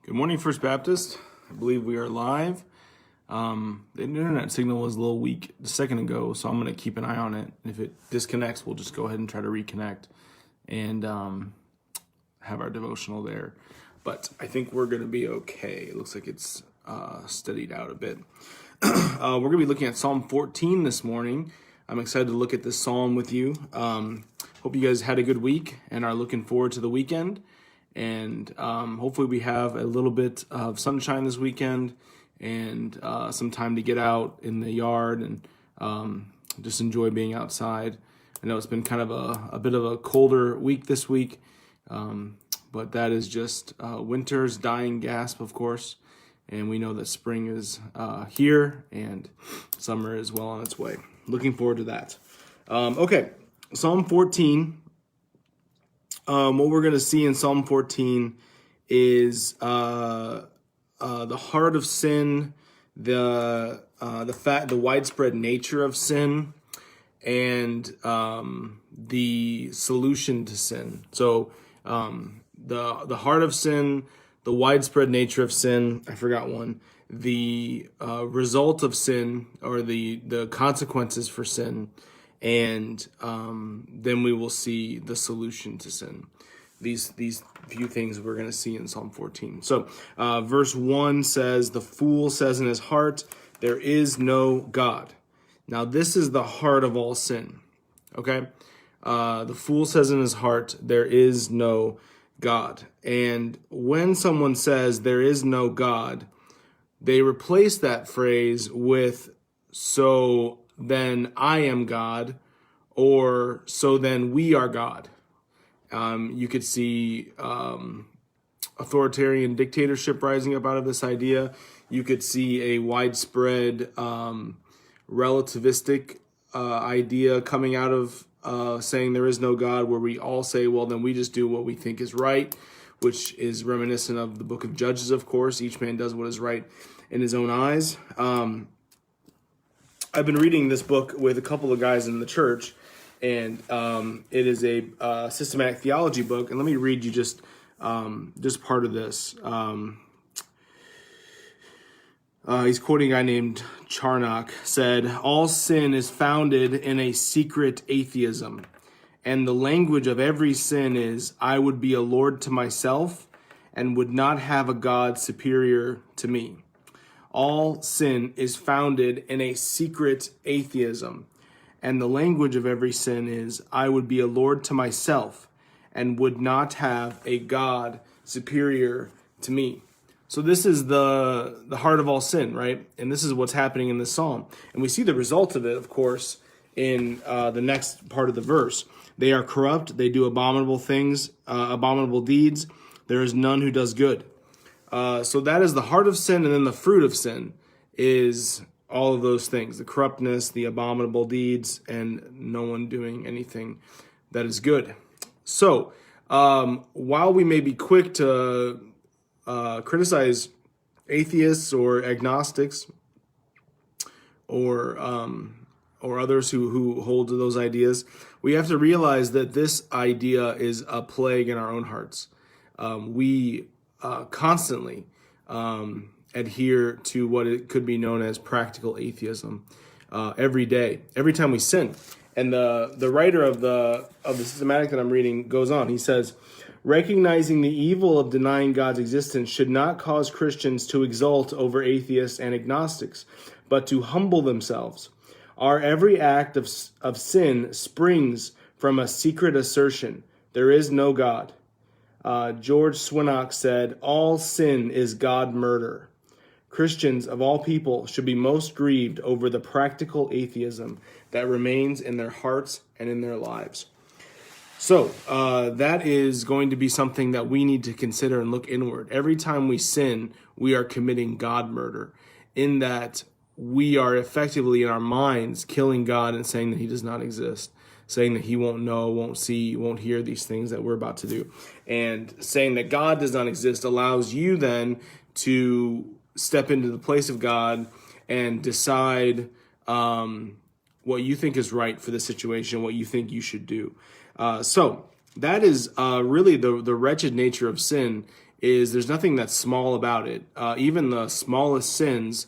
Good morning, First Baptist. I believe we are live. The internet signal was a little weak a second ago, so I'm going to keep an eye on it. If it disconnects, we'll just go ahead and try to reconnect and have our devotional there. But I think we're going to be okay. It looks like it's steadied out a bit. We're going to be looking at Psalm 14 this morning. I'm excited to look at this psalm with you. Hope you guys had a good week and are looking forward to the weekend. And hopefully we have a little bit of sunshine this weekend and some time to get out in the yard and just enjoy being outside. I know it's been kind of a bit of a colder week this week, but that is just winter's dying gasp, of course. And we know that spring is here and summer is well on its way. Looking forward to that. Okay, Psalm 14. What we're going to see in Psalm 14 is the heart of sin, the widespread nature of sin, and the solution to sin. So the heart of sin, the widespread nature of sin. I forgot one. The result of sin, or the consequences for sin. And then we will see the solution to sin. These few things we're going to see in Psalm 14. So verse 1 says, "The fool says in his heart, there is no God." Now this is the heart of all sin. Okay? The fool says in his heart, there is no God. And when someone says there is no God, they replace that phrase with, "So then I am God," or "so then we are God." You could see authoritarian dictatorship rising up out of this idea. You could see a widespread relativistic idea coming out of saying there is no God, where we all say, well, then we just do what we think is right, which is reminiscent of the book of Judges, of course. Each man does what is right in his own eyes. I've been reading this book with a couple of guys in the church, and it is a systematic theology book. And let me read you just part of this. He's quoting a guy named Charnock, said, "All sin is founded in a secret atheism, and the language of every sin is, I would be a lord to myself and would not have a God superior to me." All sin is founded in a secret atheism, and the language of every sin is, I would be a lord to myself and would not have a God superior to me. So this is the heart of all sin, right? And this is what's happening in this psalm. And we see the result of it, of course, in the next part of the verse. They are corrupt, they do abominable things, abominable deeds. There is none who does good. So that is the heart of sin, and then the fruit of sin is all of those things: the corruptness, the abominable deeds, and no one doing anything that is good. So while we may be quick to criticize atheists or agnostics or others who hold to those ideas, we have to realize that this idea is a plague in our own hearts. We constantly adhere to what it could be known as practical atheism every day, every time we sin. And the writer of the systematic that I'm reading goes on. He says, "Recognizing the evil of denying God's existence should not cause Christians to exult over atheists and agnostics, but to humble themselves. Our every act of sin springs from a secret assertion, there is no God. George Swinnock said, all sin is God murder. Christians of all people should be most grieved over the practical atheism that remains in their hearts and in their lives." So that is going to be something that we need to consider and look inward. Every time we sin, we are committing God murder, in that we are effectively in our minds killing God and saying that he does not exist, saying that he won't know, won't see, won't hear these things that we're about to do. And saying that God does not exist allows you then to step into the place of God and decide what you think is right for the situation, what you think you should do. So that is really the wretched nature of sin, is there's nothing that's small about it. Even the smallest sins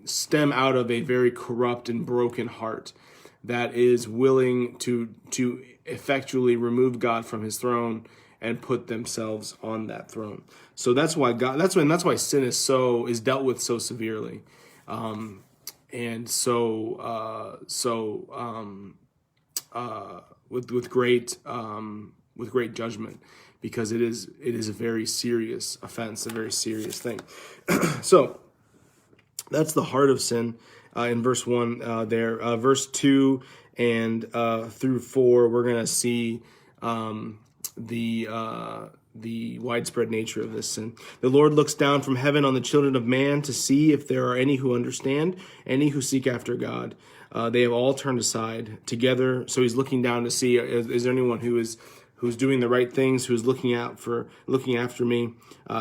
stem out of a very corrupt and broken heart that is willing to effectually remove God from his throne and put themselves on that throne. So that's why sin is dealt with so severely. And with great judgment, because it is a very serious offense, a very serious thing. So that's the heart of sin in verse 1 there. Verse 2 and through 4, we're going to see the widespread nature of this sin. The Lord looks down from heaven on the children of man to see if there are any who understand, any who seek after God. They have all turned aside together. So he's looking down to see, is there anyone who's doing the right things, who's looking after me,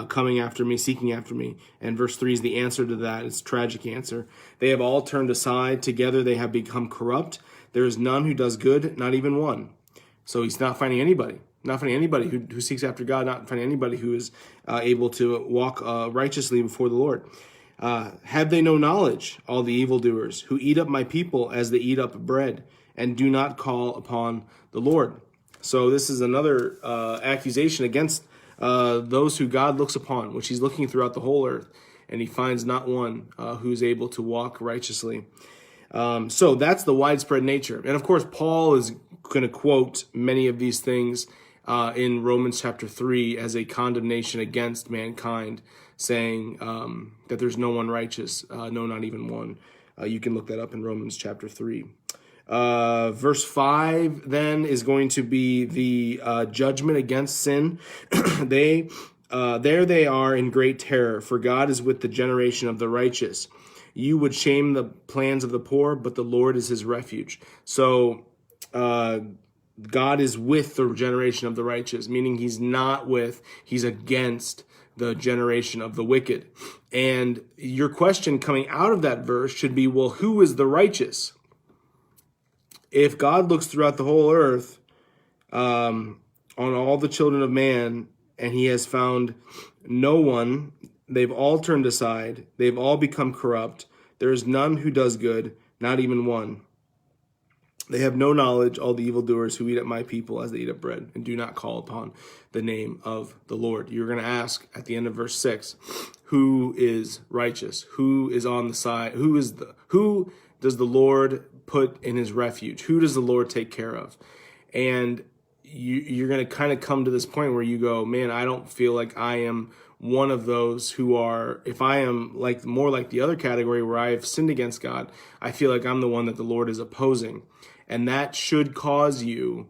coming after me, seeking after me. And verse 3 is the answer to that. It's a tragic answer. They have all turned aside together. They have become corrupt. There is none who does good, not even one. So he's not finding anybody. Not finding anybody who seeks after God, not finding anybody who is able to walk righteously before the Lord. Have they no knowledge, all the evildoers, who eat up my people as they eat up bread, and do not call upon the Lord? So this is another accusation against those who God looks upon, which he's looking throughout the whole earth, and he finds not one who's able to walk righteously. So that's the widespread nature. And of course, Paul is going to quote many of these things in Romans chapter 3 as a condemnation against mankind, saying that there's no one righteous, no, not even one. You can look that up in Romans chapter 3. Verse 5 then is going to be the judgment against sin. There they are in great terror, for God is with the generation of the righteous. You would shame the plans of the poor, but the Lord is his refuge. So God is with the generation of the righteous, meaning he's against the generation of the wicked. And your question coming out of that verse should be, well, who is the righteous? If God looks throughout the whole earth on all the children of man, and he has found no one, they've all turned aside, they've all become corrupt, there is none who does good, not even one. They have no knowledge, all the evildoers who eat up my people as they eat up bread, and do not call upon the name of the Lord. You're going to ask at the end of verse 6, who is righteous? Who is on the side? Who does the Lord put in his refuge? Who does the Lord take care of? And you're going to kind of come to this point where you go, man, I don't feel like I am one of those who are, if I am like more like the other category where I have sinned against God, I feel like I'm the one that the Lord is opposing. And that should cause you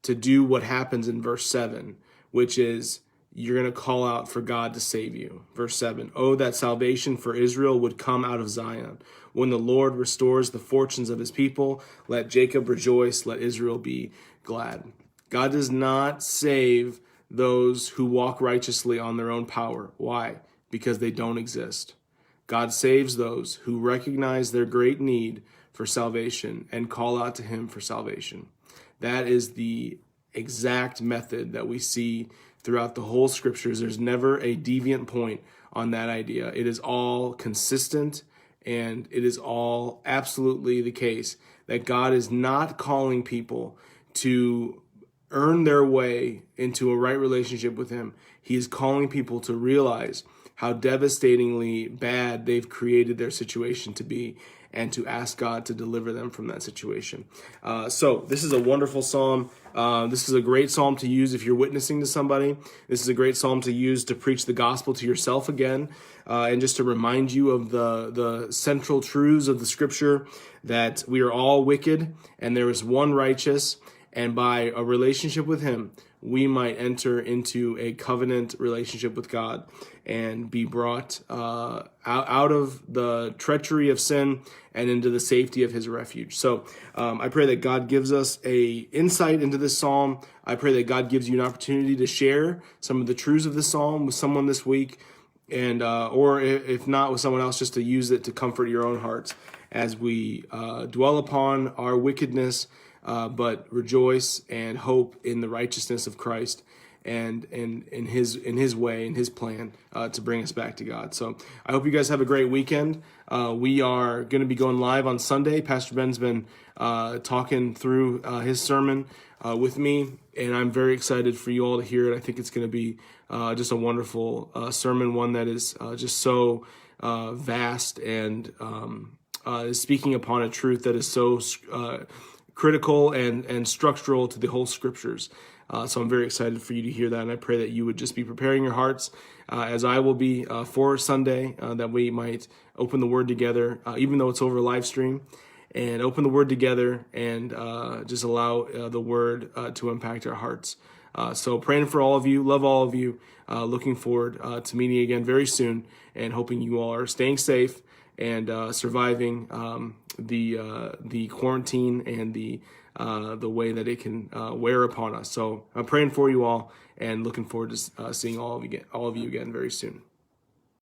to do what happens in verse 7, which is you're going to call out for God to save you. Verse 7, oh, that salvation for Israel would come out of Zion. When the Lord restores the fortunes of his people, let Jacob rejoice, let Israel be glad. God does not save those who walk righteously on their own power. Why? Because they don't exist. God saves those who recognize their great need for salvation and call out to him for salvation. That is the exact method that we see throughout the whole scriptures. There's never a deviant point on that idea. It is all consistent, and it is all absolutely the case that God is not calling people to earn their way into a right relationship with him. He is calling people to realize how devastatingly bad they've created their situation to be, and to ask God to deliver them from that situation. So this is a wonderful psalm. This is a great psalm to use if you're witnessing to somebody. This is a great psalm to use to preach the gospel to yourself again, and just to remind you of the central truths of the scripture, that we are all wicked and there is one righteous, and by a relationship with him, we might enter into a covenant relationship with God and be brought out of the treachery of sin and into the safety of his refuge. So I pray that God gives us a insight into this psalm. I pray that God gives you an opportunity to share some of the truths of this psalm with someone this week, and or if not with someone else, just to use it to comfort your own hearts as we dwell upon our wickedness, but rejoice and hope in the righteousness of Christ, and in his way, in his plan to bring us back to God. So I hope you guys have a great weekend. We are going to be going live on Sunday. Pastor Ben's been talking through his sermon with me, and I'm very excited for you all to hear it. I think it's going to be just a wonderful sermon, one that is just so vast and is speaking upon a truth that is so critical and structural to the whole scriptures. So I'm very excited for you to hear that, and I pray that you would just be preparing your hearts, as I will be for Sunday, that we might open the Word together, even though it's over live stream, and open the Word together and just allow the Word to impact our hearts. So praying for all of you, love all of you, looking forward to meeting again very soon, and hoping you all are staying safe and surviving the quarantine and the way that it can wear upon us. So I'm praying for you all and looking forward to seeing all of you again very soon.